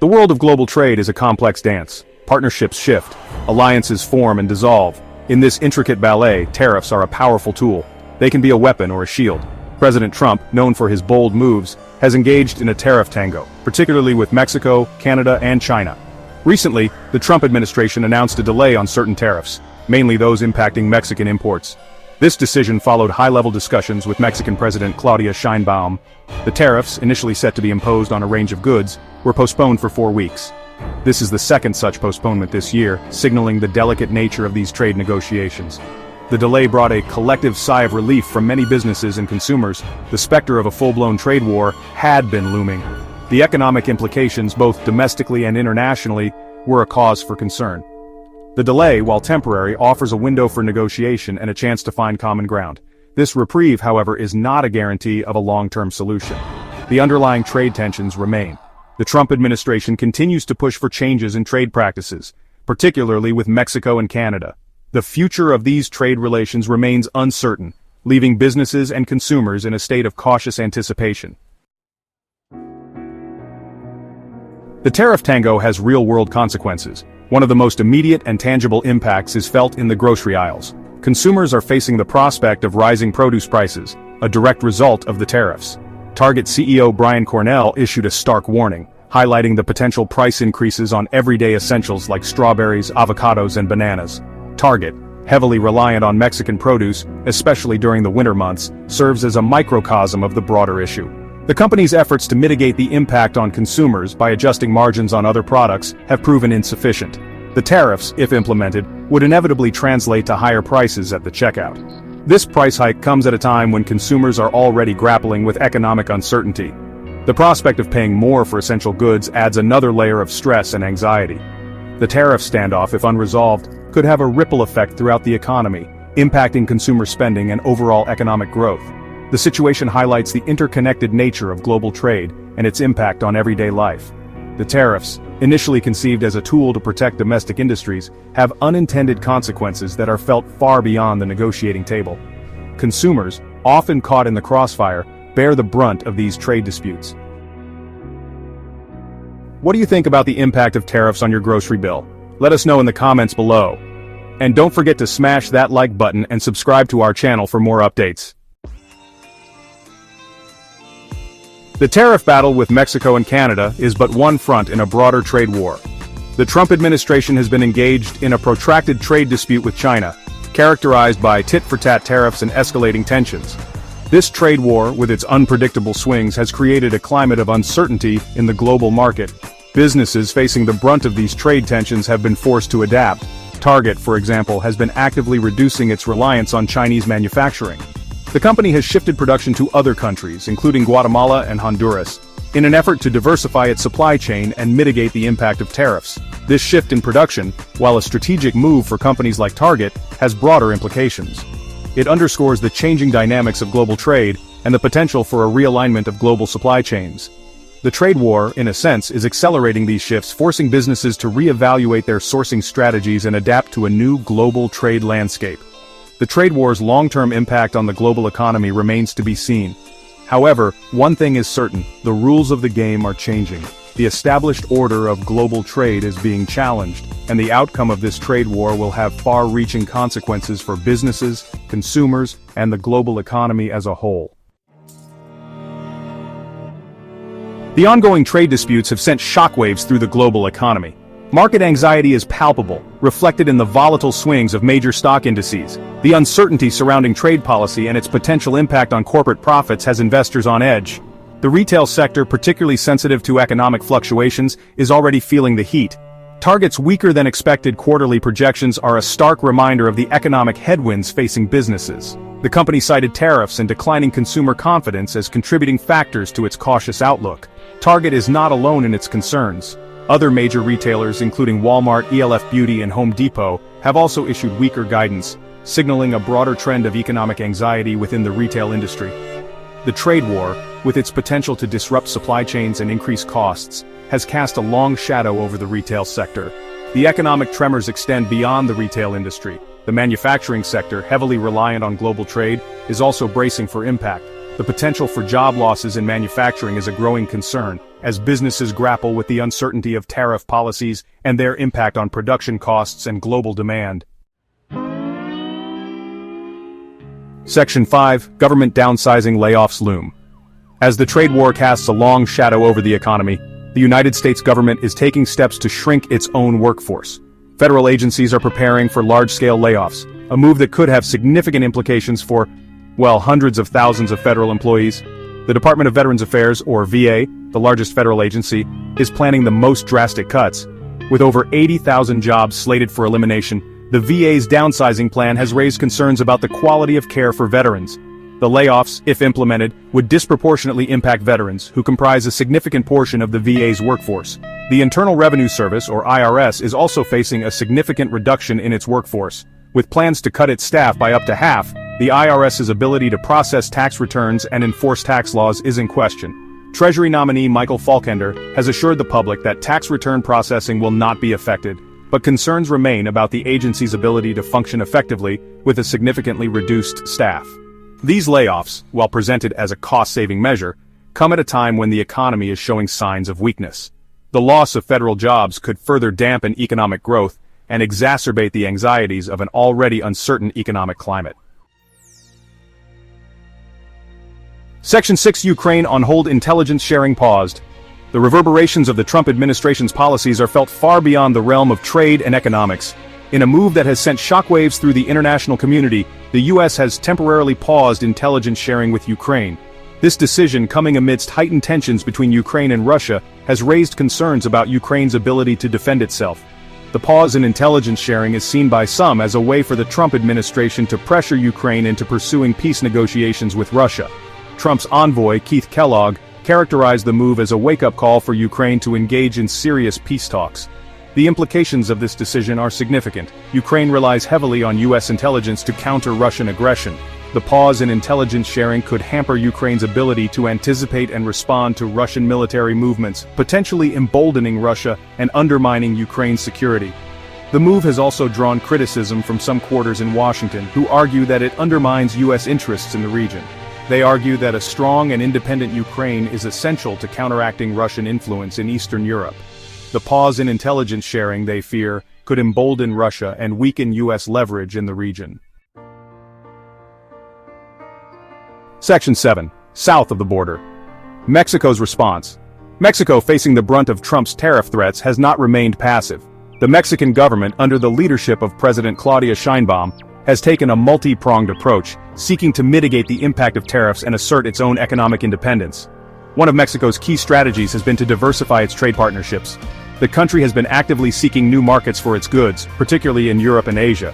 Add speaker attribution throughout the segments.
Speaker 1: The world of global trade is a complex dance. Partnerships shift, alliances form and dissolve. In this intricate ballet, tariffs are a powerful tool. They can be a weapon or a shield. President Trump, known for his bold moves, has engaged in a tariff tango, particularly with Mexico, Canada, and China. Recently, the Trump administration announced a delay on certain tariffs, mainly those impacting Mexican imports. This decision followed high-level discussions with Mexican President Claudia Sheinbaum. The tariffs, initially set to be imposed on a range of goods, were postponed for 4 weeks. This is the second such postponement this year, signaling the delicate nature of these trade negotiations. The delay brought a collective sigh of relief from many businesses and consumers. The specter of a full-blown trade war had been looming. The economic implications, both domestically and internationally, were a cause for concern. The delay, while temporary, offers a window for negotiation and a chance to find common ground. This reprieve, however, is not a guarantee of a long-term solution. The underlying trade tensions remain. The Trump administration continues to push for changes in trade practices, particularly with Mexico and Canada. The future of these trade relations remains uncertain, leaving businesses and consumers in a state of cautious anticipation. The tariff tango has real-world consequences. One of the most immediate and tangible impacts is felt in the grocery aisles. Consumers are facing the prospect of rising produce prices, a direct result of the tariffs. Target CEO Brian Cornell issued a stark warning, highlighting the potential price increases on everyday essentials like strawberries, avocados, and bananas. Target, heavily reliant on Mexican produce, especially during the winter months, serves as a microcosm of the broader issue. The company's efforts to mitigate the impact on consumers by adjusting margins on other products have proven insufficient. The tariffs, if implemented, would inevitably translate to higher prices at the checkout. This price hike comes at a time when consumers are already grappling with economic uncertainty. The prospect of paying more for essential goods adds another layer of stress and anxiety. The tariff standoff, if unresolved, could have a ripple effect throughout the economy, impacting consumer spending and overall economic growth. The situation highlights the interconnected nature of global trade and its impact on everyday life. The tariffs, initially conceived as a tool to protect domestic industries, have unintended consequences that are felt far beyond the negotiating table. Consumers, often caught in the crossfire, bear the brunt of these trade disputes. What do you think about the impact of tariffs on your grocery bill? Let us know in the comments below. And don't forget to smash that like button and subscribe to our channel for more updates. The tariff battle with Mexico and Canada is but one front in a broader trade war. The Trump administration has been engaged in a protracted trade dispute with China, characterized by tit-for-tat tariffs and escalating tensions. This trade war, with its unpredictable swings, has created a climate of uncertainty in the global market. Businesses facing the brunt of these trade tensions have been forced to adapt. Target, for example, has been actively reducing its reliance on Chinese manufacturing. The company has shifted production to other countries, including Guatemala and Honduras, in an effort to diversify its supply chain and mitigate the impact of tariffs. This shift in production, while a strategic move for companies like Target, has broader implications. It underscores the changing dynamics of global trade and the potential for a realignment of global supply chains. The trade war, in a sense, is accelerating these shifts, forcing businesses to reevaluate their sourcing strategies and adapt to a new global trade landscape. The trade war's long-term impact on the global economy remains to be seen. However, one thing is certain: the rules of the game are changing. The established order of global trade is being challenged, and the outcome of this trade war will have far-reaching consequences for businesses, consumers, and the global economy as a whole. The ongoing trade disputes have sent shockwaves through the global economy. Market anxiety is palpable, reflected in the volatile swings of major stock indices. The uncertainty surrounding trade policy and its potential impact on corporate profits has investors on edge. The retail sector, particularly sensitive to economic fluctuations, is already feeling the heat. Target's weaker-than-expected quarterly projections are a stark reminder of the economic headwinds facing businesses. The company cited tariffs and declining consumer confidence as contributing factors to its cautious outlook. Target is not alone in its concerns. Other major retailers, including Walmart, ELF Beauty, and Home Depot, have also issued weaker guidance, signaling a broader trend of economic anxiety within the retail industry. The trade war, with its potential to disrupt supply chains and increase costs, has cast a long shadow over the retail sector. The economic tremors extend beyond the retail industry. The manufacturing sector, heavily reliant on global trade, is also bracing for impact. The potential for job losses in manufacturing is a growing concern, as businesses grapple with the uncertainty of tariff policies and their impact on production costs and global demand. Section 5. Government downsizing, layoffs loom. As the trade war casts a long shadow over the economy, the United States government is taking steps to shrink its own workforce. Federal agencies are preparing for large-scale layoffs, a move that could have significant implications for, well, hundreds of thousands of federal employees. The Department of Veterans Affairs, or VA, the largest federal agency, is planning the most drastic cuts. With over 80,000 jobs slated for elimination, the VA's downsizing plan has raised concerns about the quality of care for veterans. The layoffs, if implemented, would disproportionately impact veterans, who comprise a significant portion of the VA's workforce. The Internal Revenue Service, or IRS, is also facing a significant reduction in its workforce. With plans to cut its staff by up to half, the IRS's ability to process tax returns and enforce tax laws is in question. Treasury nominee Michael Falkender has assured the public that tax return processing will not be affected, but concerns remain about the agency's ability to function effectively with a significantly reduced staff. These layoffs, while presented as a cost-saving measure, come at a time when the economy is showing signs of weakness. The loss of federal jobs could further dampen economic growth and exacerbate the anxieties of an already uncertain economic climate. Section 6. Ukraine on hold, intelligence sharing paused. The reverberations of the Trump administration's policies are felt far beyond the realm of trade and economics. In a move that has sent shockwaves through the international community, the U.S. has temporarily paused intelligence sharing with Ukraine. This decision, coming amidst heightened tensions between Ukraine and Russia, has raised concerns about Ukraine's ability to defend itself. The pause in intelligence sharing is seen by some as a way for the Trump administration to pressure Ukraine into pursuing peace negotiations with Russia. Trump's envoy, Keith Kellogg, characterized the move as a wake-up call for Ukraine to engage in serious peace talks. The implications of this decision are significant. Ukraine relies heavily on U.S. intelligence to counter Russian aggression. The pause in intelligence sharing could hamper Ukraine's ability to anticipate and respond to Russian military movements, potentially emboldening Russia and undermining Ukraine's security. The move has also drawn criticism from some quarters in Washington, who argue that it undermines U.S. interests in the region. They argue that a strong and independent Ukraine is essential to counteracting Russian influence in Eastern Europe. The pause in intelligence sharing, they fear, could embolden Russia and weaken U.S. leverage in the region. Section 7. South of the border. Mexico's response. Mexico, facing the brunt of Trump's tariff threats, has not remained passive. The Mexican government, under the leadership of President Claudia Sheinbaum, has taken a multi-pronged approach, seeking to mitigate the impact of tariffs and assert its own economic independence. One of Mexico's key strategies has been to diversify its trade partnerships. The country has been actively seeking new markets for its goods, particularly in Europe and Asia.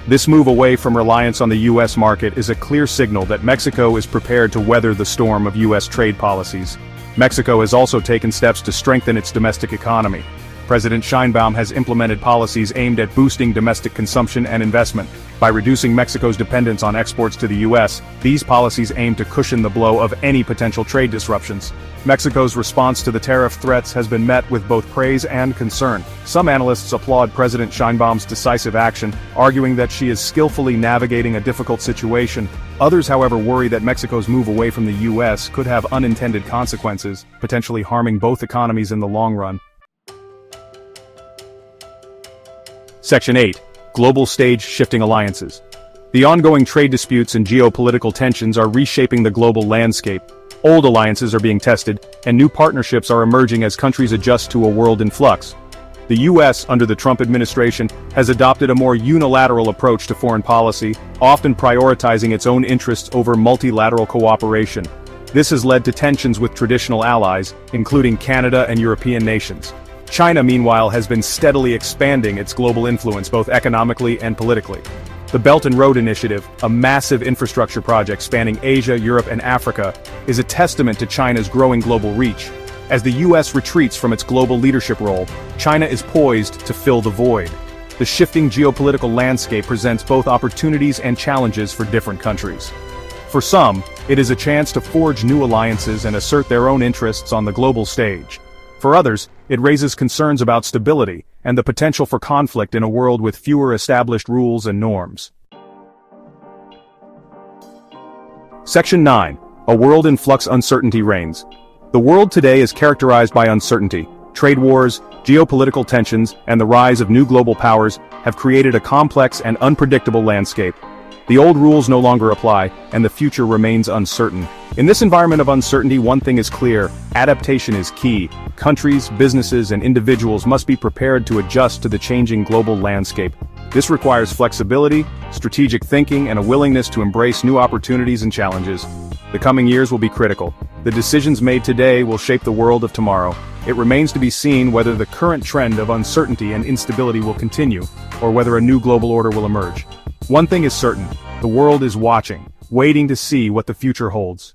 Speaker 1: This move away from reliance on the U.S. market is a clear signal that Mexico is prepared to weather the storm of U.S. trade policies. Mexico has also taken steps to strengthen its domestic economy. President Sheinbaum has implemented policies aimed at boosting domestic consumption and investment. By reducing Mexico's dependence on exports to the U.S., these policies aim to cushion the blow of any potential trade disruptions. Mexico's response to the tariff threats has been met with both praise and concern. Some analysts applaud President Sheinbaum's decisive action, arguing that she is skillfully navigating a difficult situation. Others, however, worry that Mexico's move away from the U.S. could have unintended consequences, potentially harming both economies in the long run. Section 8. Global stage shifting alliances. The ongoing trade disputes and geopolitical tensions are reshaping the global landscape. Old alliances are being tested, and new partnerships are emerging as countries adjust to a world in flux. The U.S., under the Trump administration, has adopted a more unilateral approach to foreign policy, often prioritizing its own interests over multilateral cooperation. This has led to tensions with traditional allies, including Canada and European nations. China, meanwhile, has been steadily expanding its global influence both economically and politically. The Belt and Road Initiative, a massive infrastructure project spanning Asia, Europe, and Africa, is a testament to China's growing global reach. As the U.S. retreats from its global leadership role, China is poised to fill the void. The shifting geopolitical landscape presents both opportunities and challenges for different countries. For some, it is a chance to forge new alliances and assert their own interests on the global stage. For others, it raises concerns about stability and the potential for conflict in a world with fewer established rules and norms. Section 9. A world in flux, uncertainty reigns. The world today is characterized by uncertainty. Trade wars, geopolitical tensions, and the rise of new global powers have created a complex and unpredictable landscape. The old rules no longer apply, and the future remains uncertain. In this environment of uncertainty, one thing is clear: adaptation is key. Countries, businesses, and individuals must be prepared to adjust to the changing global landscape. This requires flexibility, strategic thinking, and a willingness to embrace new opportunities and challenges. The coming years will be critical. The decisions made today will shape the world of tomorrow. It remains to be seen whether the current trend of uncertainty and instability will continue, or whether a new global order will emerge. One thing is certain: the world is watching, waiting to see what the future holds.